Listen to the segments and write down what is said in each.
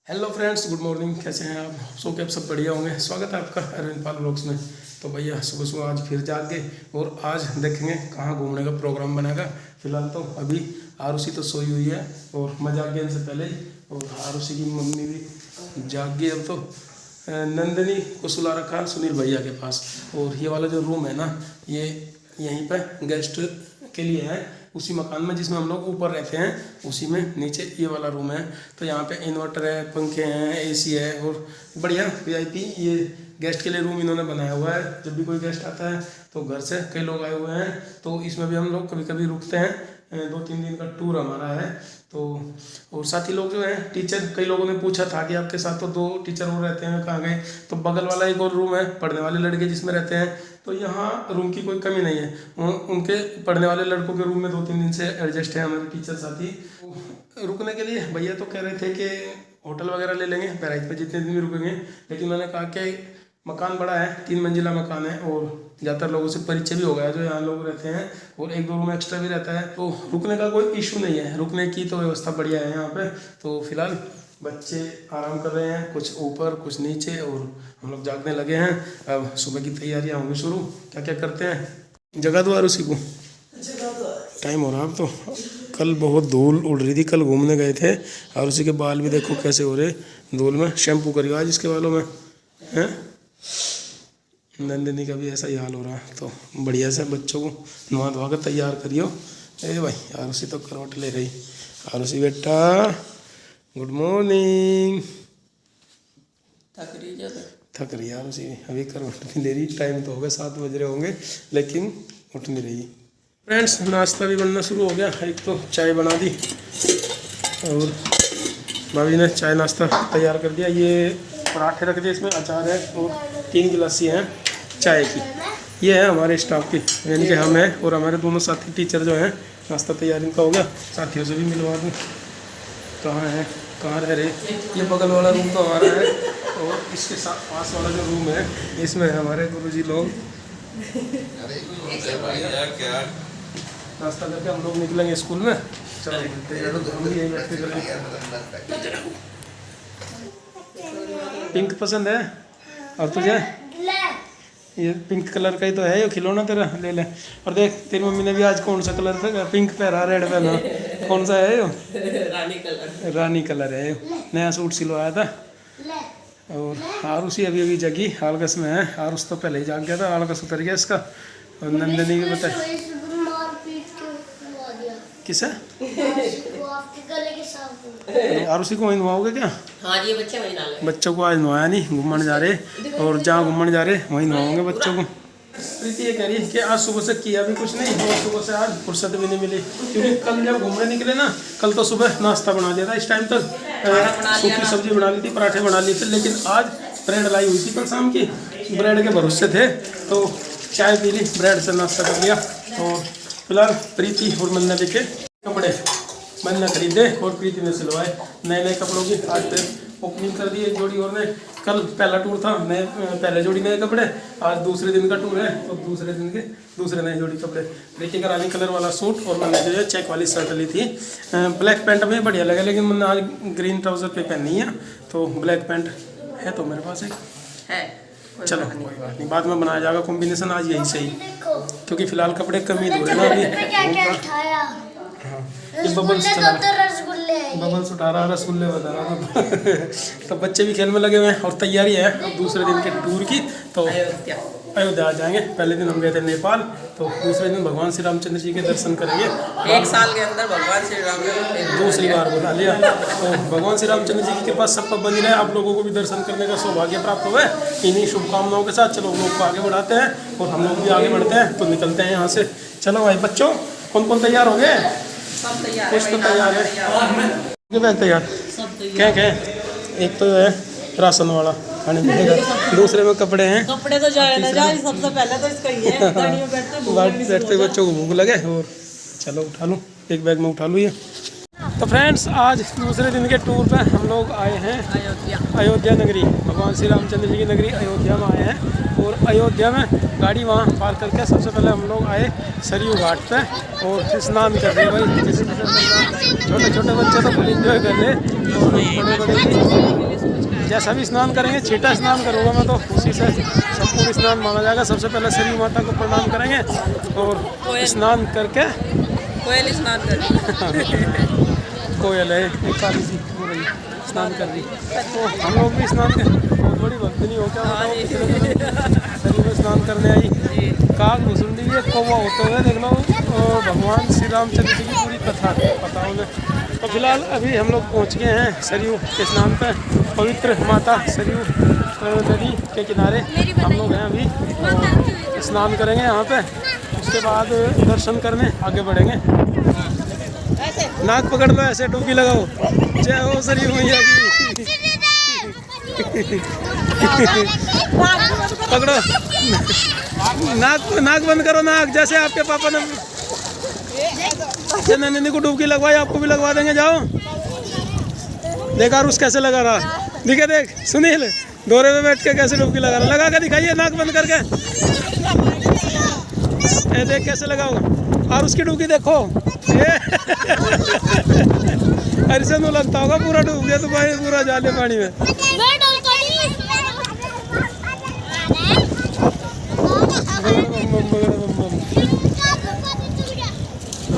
Hello friends, good morning. कैसे हैं आप? सो के आप सब बढ़िया होंगे। स्वागत है आपका अरविंद पाल ब्लॉग्स में। तो भैया सुबह सुबह आज फिर जाग गए और आज देखेंगे कहाँ घूमने का प्रोग्राम बनेगा। फिलहाल तो अभी आरुषि तो सोई हुई है और मैं जाग गया इनसे पहले ही, और आरुषि की मम्मी भी जाग गई। अब तो नंदिनी को सुला रखा है सुनील भैया के पास। और ये वाला जो रूम है ना, ये यहीं पर गेस्ट के लिए है। उसी मकान में जिसमें हम लोग ऊपर रहते हैं, उसी में नीचे ये वाला रूम है। तो यहाँ पे इन्वर्टर है, पंखे हैं, एसी है और बढ़िया वीआईपी ये गेस्ट के लिए रूम इन्होंने बनाया हुआ है। जब भी कोई गेस्ट आता है तो घर से कई लोग आए हुए हैं, तो इसमें भी हम लोग कभी कभी रुकते हैं। 2-3 दिन का टूर हमारा है। तो और साथी लोग जो है टीचर, कई लोगों ने पूछा था कि आपके साथ तो 2 टीचर और रहते हैं, कहाँ गए? तो बगल वाला एक और रूम है पढ़ने वाले लड़के जिसमें रहते हैं। तो यहाँ रूम की कोई कमी नहीं है। उनके पढ़ने वाले लड़कों के रूम में 2-3 दिन से एडजस्ट है हमारे टीचर साथी। रुकने के लिए भैया तो कह रहे थे कि होटल वगैरह ले लेंगे बहराइच पे जितने दिन भी रुकेंगे, लेकिन मैंने कहा कि मकान बड़ा है, 3 मंजिला मकान है और ज़्यादातर लोगों से परिचय भी हो गया जो यहाँ लोग रहते हैं, और 1-2 रूम एक्स्ट्रा भी रहता है। तो रुकने का कोई इशू नहीं है, रुकने की तो व्यवस्था बढ़िया है यहाँ पे। तो फिलहाल बच्चे आराम कर रहे हैं, कुछ ऊपर कुछ नीचे, और हम लोग जागने लगे हैं। अब सुबह की तैयारियाँ होंगी शुरू। क्या क्या करते हैं? जगा दो यार उसी को, टाइम हो रहा। अब तो कल बहुत धूल उड़ रही थी, कल घूमने गए थे, और उसी के बाल भी देखो कैसे हो रहे धूल में। शैम्पू करियो आज इसके बालों में, हैं? नंदिनी का भी ऐसा ही हाल हो रहा है। तो बढ़िया से बच्चों को नहा धोवा कर तैयार करियो। ए भाई, आरुषि तो करवट ले रही। आरुषि बेटा गुड मॉर्निंग। थक रही है आरुषि, अभी करवट नहीं ले रही। टाइम तो हो गया 7 बज रहे होंगे, लेकिन उठ नहीं रही। फ्रेंड्स, नाश्ता भी बनना शुरू हो गया। एक तो चाय बना दी और भाभी ने चाय नाश्ता तैयार कर दिया। ये पराठे रख दिए, इसमें अचार है और 3 गिलासी हैं चाय की। ये है हमारे स्टाफ की, यानी कि हम हैं और हमारे दोनों साथी टीचर जो हैं। नाश्ता तैयार इनका हो गया। साथियों से भी मिलवा दूँ। कहाँ है, कहाँ रह रहे? ये बगल वाला रूम तो हमारा है, और इसके साथ पास वाला जो रूम है इसमें हमारे गुरुजी लोग। नाश्ता करके हम लोग निकलेंगे स्कूल में। चलो हम भी यही बैठते करेंगे। पिंक पसंद है? और तुझे? ये पिंक कलर का ही तो है, ये खिलौना तेरा, ले ले। और देख, तेरी मम्मी ने भी आज कौन सा कलर था? पिंक पहना, रेड पहना। कौन सा है ये? रानी कलर है। नया सूट सिलवाया था। और आरुषि अभी अभी जगी, आलकस में है। आरुष तो पहले ही जाग गया था, आलकस उतर गया इसका। और नंदिनी भी बताए किसे? आरुषि को वहीं नवाओगे क्या? हाँ जी, बच्चे वहीं डालेंगे। बच्चों को आज नवाया नहीं, घूमने जा रहे, और जहाँ घूमने जा रहे वहीं नवाओगे बच्चों को। प्रीति ये कह रही है कि आज सुबह से किया भी कुछ नहीं, और सुबह से आज फुर्सत भी नहीं मिली, क्योंकि कल जब घूमने निकले ना, कल तो सुबह नाश्ता बना दिया था। इस टाइम तक सूखी सब्जी बना ली थी, पराठे बना लिए थे, लेकिन आज ब्रेड लाई हुई थी कल शाम की, ब्रेड के भरोसे थे, तो चाय पी ली, ब्रेड से नाश्ता कर लिया। और फिलहाल प्रीति और मैंने देखे कपड़े मैंने खरीदे और प्रीति ने सिलवाए नए नए कपड़ों की। आज फिर ओपनिंग कर दी एक जोड़ी और ने। कल पहला टूर था, नए पहले जोड़ी नए कपड़े। आज दूसरे दिन का टूर है, तो दूसरे दिन के दूसरे नए जोड़ी कपड़े। प्रीति का रानी कलर वाला सूट, और मैंने जो है चेक वाली शर्ट ली थी। ब्लैक पैंट में बढ़िया लगा, लेकिन मैंने आज ग्रीन ट्राउज़र पे पहनी है, तो ब्लैक पैंट है तो मेरे पास है। चलो कोई बात नहीं, बाद में बनाया जाएगा कॉम्बिनेशन। आज यही सही, क्योंकि फिलहाल कपड़े कम ही धो रहे ना अभी। ये बबल्स उठा रहा, रसगुल्ले बता रहा। तो बच्चे भी खेल में लगे हुए हैं, और तैयारी है अब दूसरे दिन के टूर की। तो अयोध्या जाएंगे। पहले दिन हम गए थे नेपाल, तो दूसरे दिन भगवान श्री रामचंद्र जी के दर्शन करेंगे। 1 साल के अंदर भगवान श्री राम ने दूसरी बार बुला लिया। तो भगवान श्री रामचंद्र जी की कृपा सब पर बनी रहे, आप लोगों को भी दर्शन करने का सौभाग्य प्राप्त हुआ है। इन्हीं शुभकामनाओं के साथ चलो लोग को आगे बढ़ाते हैं, और हम लोग भी आगे बढ़ते हैं। तो निकलते हैं यहाँ से। चलो भाई बच्चों, कौन कौन तैयार हो गए? सब तैयार कुछ तो तैयार है, बैग तैयार क्या क्या? एक तो है राशन वाला खाने पीने का, दूसरे में कपड़े हैं। कपड़े तो जाए ना जाए, सबसे पहले तो इसका ही है। गाड़ियों में बैठते बच्चों को भूख लगे, और चलो उठा लूँ, एक बैग में उठा लूँ ये। तो फ्रेंड्स, आज दूसरे दिन के टूर पे हम लोग आए हैं अयोध्या नगरी। भगवान श्री रामचंद्र जी की नगरी अयोध्या में आए हैं। और अयोध्या में गाड़ी वहाँ पार करके सबसे पहले हम लोग आए सरयू घाट पे और स्नान कर रहे भाई। जैसे छोटे छोटे बच्चे तो फुल इंजॉय कर रहे और बड़े बड़े भी जैसा भी स्नान करेंगे, छीटा स्नान करूँगा मैं तो उसी से संपूर्ण स्नान माना जाएगा। सबसे पहले सरयू माता को प्रणाम करेंगे और स्नान करके कोयल स्नान कर कोयल है एक काली सी वो रही स्नान कर रही, तो हम लोग भी स्नान कर बहुत बड़ी भक्ति नहीं हो क्या सरयू में स्नान करने आई। काग भुसुंडी ये कौवा होते हुए देख लो और भगवान श्री रामचंद्र जी की पूरी कथा पता उन्हें। तो फिलहाल अभी हम लोग पहुँच गए हैं सरयू के स्नान पे, पवित्र माता सरयू नदी के किनारे हम लोग हैं अभी और स्नान करेंगे यहाँ पे। उसके बाद दर्शन करने आगे बढ़ेंगे। नाक पकड़ लो, ऐसे डुबकी लगाओ, जय हो सरयू मैया की। पकड़ो, नाक बंद करो, नाक जैसे आपके पापा ने नन्ही को डुबकी लगवाई आपको भी लगवा देंगे। जाओ देखा रुस कैसे लगा रहा, दिखे देख सुनील दौरे में बैठ के कैसे डुबकी लगा रहा, लगा के दिखाइए नाक बंद करके। ये देख कैसे लगाओ और उसकी डुबकी देखो। ऐसे तो लगता होगा पूरा डूब गया तो भाई पूरा जाले पानी में।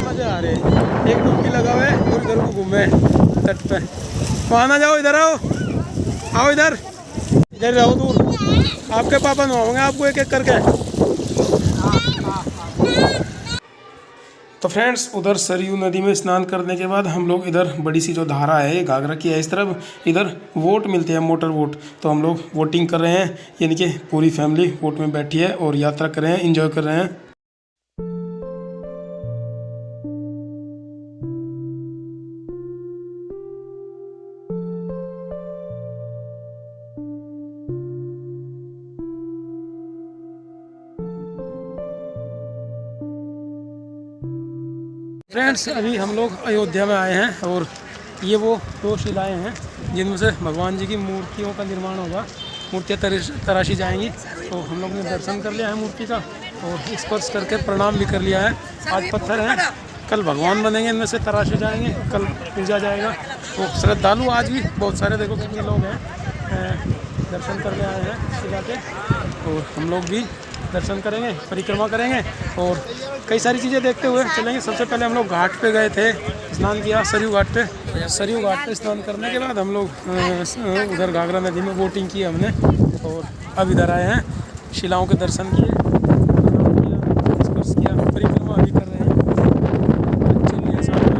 मजा आ रही है, एक डुबकी लगा हुआ है और इधर को घूमे तट पे। वहाँ ना जाओ, इधर आओ, आओ इधर इधर रहो दूर, आपके पापा नहाओगे आपको एक एक करके। तो फ्रेंड्स उधर सरयू नदी में स्नान करने के बाद हम लोग इधर बड़ी सी जो धारा है घाघरा की है इस तरफ, इधर वोट मिलते हैं मोटर वोट, तो हम लोग वोटिंग कर रहे हैं, यानी कि पूरी फैमिली वोट में बैठी है और यात्रा कर रहे हैं, एंजॉय कर रहे हैं। फ्रेंड्स अभी हम लोग अयोध्या में आए हैं और ये वो दो शिलाएँ हैं जिनमें से भगवान जी की मूर्तियों का निर्माण होगा, मूर्तियाँ तराशी जाएंगी। तो हम लोग ने दर्शन कर लिया है मूर्ति का और स्पर्श करके प्रणाम भी कर लिया है। आज पत्थर हैं, कल भगवान बनेंगे, इनमें से तराशे जाएंगे, कल पूजा जाएगा। तो श्रद्धालु आज भी बहुत सारे, देखो कितने लोग हैं, दर्शन करने आए हैं शिला के और हम लोग भी दर्शन करेंगे, परिक्रमा करेंगे और कई सारी चीज़ें देखते हुए चलेंगे। सबसे पहले हम लोग घाट पे गए थे, स्नान किया सरयू घाट पे। सरयू घाट पे स्नान करने के बाद हम लोग उधर घाघरा नदी में बोटिंग की हमने और अब इधर आए हैं, शिलाओं के दर्शन किए, स्पर्श किया, परिक्रमा अभी कर रहे हैं। बच्चे भी हैं साथ में,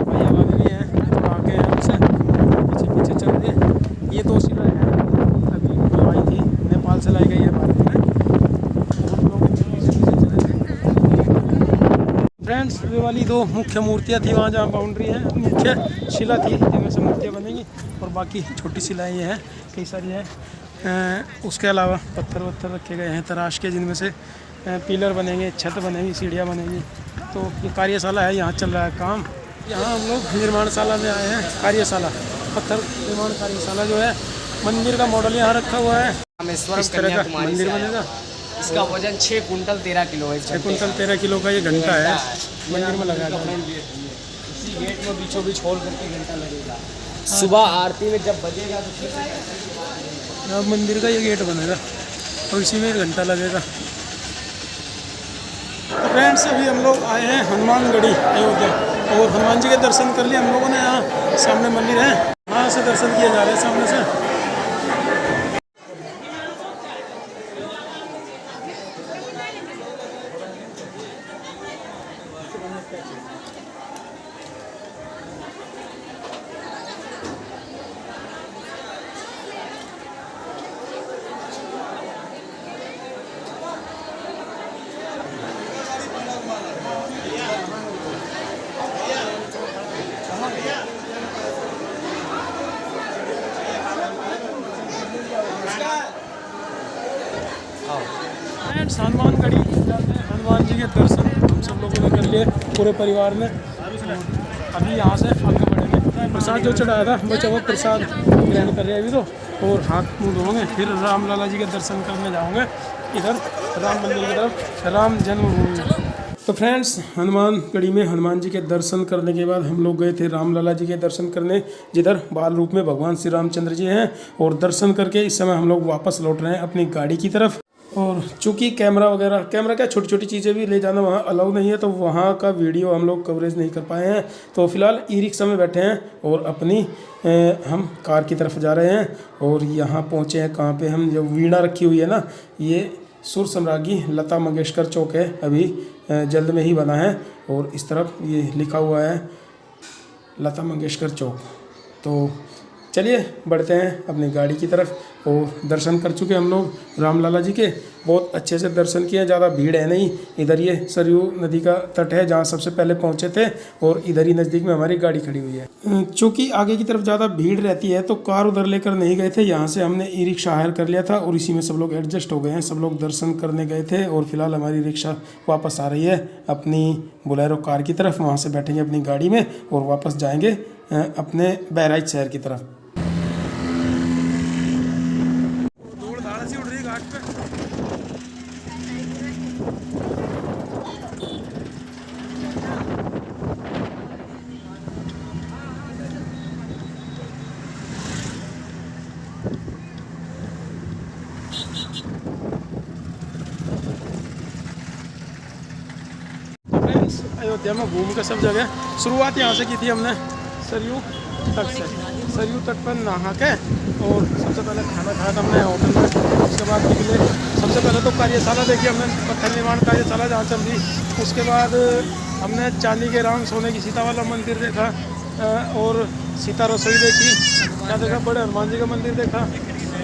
भैया भाभी भी हैं, तो आगे हैं हमसे, पीछे पीछे चल रहे। ये दो शिलाएँ हैं अभी जो आई थी, नेपाल से लाई गई है भारत में। फ्रेंड्स ये वाली दो मुख्य मूर्तियाँ थी वहाँ जहाँ बाउंड्री है, मुख्य शिला थी जिनमें से मूर्तियाँ बनेंगी और बाकी छोटी शिलाएँ ये हैं, कई सारी हैं। उसके अलावा पत्थर वत्थर रखे गए हैं तराश के, जिनमें से पिलर बनेंगे, छत बनेगी, सीढ़ियाँ बनेगी। तो ये कार्यशाला है, यहाँ चल रहा है काम। यहाँ हम लोग निर्माणशाला में आए हैं, कार्यशाला पत्थर निर्माण कार्यशाला जो है, मंदिर का मॉडल यहाँ रखा हुआ है। इस तरह का मंदिर बनेगा। इसका वजन 6 कुंटल 13 किलो है। 6 कुंटल 13 किलो का ये घंटा है, मंदिर में लगाया था। इसी गेट में बीचों बीच खोल करके घंटा लगेगा। सुबह आरती में जब बजेगा तो मंदिर का ये गेट बनेगा और इसी में घंटा लगेगा। तो फ्रेंड्स अभी हम लोग आए हैं हनुमानगढ़ी अयोध्या और हनुमान जी के दर्शन कर लिए हम लोगों ने। यहाँ सामने मंदिर है, वहाँ से दर्शन किए जा रहे हैं सामने से। हनुमानगढ़ी हनुमान जी के दर्शन हम सब लोगों ने कर लिए पूरे परिवार ने। अभी यहाँ से आगे बढ़ेंगे प्रसाद जो चढ़ाया था बचा वो प्रसाद ग्रहण कर रहे हैं अभी तो, और हाथ मुँह धोएंगे, फिर राम लाला जी के दर्शन करने जाओगे इधर राम मंदिर की तरफ, राम जन्मभूमि। तो फ्रेंड्स, हनुमानगढ़ी में हनुमान जी के दर्शन करने के बाद हम लोग गए थे राम लाला जी के दर्शन करने, जिधर बाल रूप में भगवान श्री रामचंद्र जी हैं। और दर्शन करके इस समय हम लोग वापस लौट रहे हैं अपनी गाड़ी की तरफ। और चूँकि कैमरा क्या छोटी छोटी चीज़ें भी ले जाना वहाँ अलाउ नहीं है, तो वहाँ का वीडियो हम लोग कवरेज नहीं कर पाए हैं। तो फिलहाल ई रिक्शा में बैठे हैं और अपनी हम कार की तरफ जा रहे हैं। और यहाँ पहुँचे हैं कहाँ पे, हम जो वीणा रखी हुई है ना, ये सुर सम्राज्ञी लता मंगेशकर चौक है, अभी जल्द में ही बना है। और इस तरफ ये लिखा हुआ है लता मंगेशकर चौक। तो चलिए बढ़ते हैं अपनी गाड़ी की तरफ। और दर्शन कर चुके हम लोग राम लाला जी के, बहुत अच्छे से दर्शन किए, ज़्यादा भीड़ है नहीं। इधर ये सरयू नदी का तट है जहाँ सबसे पहले पहुँचे थे, और इधर ही नज़दीक में हमारी गाड़ी खड़ी हुई है। चूँकि आगे की तरफ ज़्यादा भीड़ रहती है तो कार उधर लेकर नहीं गए थे, यहाँ से हमने ई रिक्शा हायर कर लिया था और इसी में सब लोग एडजस्ट हो गए हैं। सब लोग दर्शन करने गए थे और फिलहाल हमारी रिक्शा वापस आ रही है अपनी बोलेरो कार की तरफ। वहाँ से बैठेंगे अपनी गाड़ी में और वापस जाएंगे अपने बहराइच शहर की तरफ। अयोध्या में घूम के सब जगह शुरुआत यहाँ से की थी हमने, सरयू तट से। सरयू तट पर नहा के और सबसे पहले खाना खाया था हमने होटल में। उसके बाद निकले, सबसे पहले तो कार्यशाला देखी हमने, पत्थर निर्माण कार्यशाला जहाँ चल रही। उसके बाद हमने चांदी के राम सोने की सीता वाला मंदिर देखा, और सीता रसोई देखी। क्या देखा, बड़े हनुमान जी का मंदिर देखा।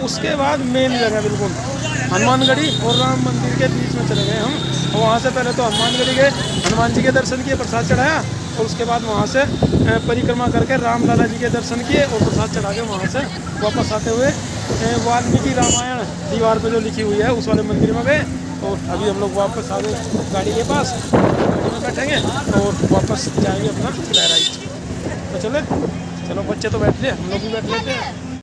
उसके बाद मेन जगह बिल्कुल हनुमानगढ़ी और राम मंदिर के बीच में चले गए हम। और वहाँ से पहले तो हनुमानगढ़ी गए, हनुमान जी के दर्शन किए, प्रसाद चढ़ाया। और उसके बाद वहाँ से परिक्रमा करके राम लाला जी के दर्शन किए और प्रसाद चढ़ा के वहाँ से वापस आते हुए वाल्मीकि रामायण दीवार पे जो लिखी हुई है उस वाले मंदिर में गए। और अभी हम लोग वापस आ गए गाड़ी के पास, गाड़ी में बैठेंगे और वापस जाएंगे अपना बहराइच। तो चलो बच्चे तो बैठ लिए, हम लोग भी बैठ लेते हैं।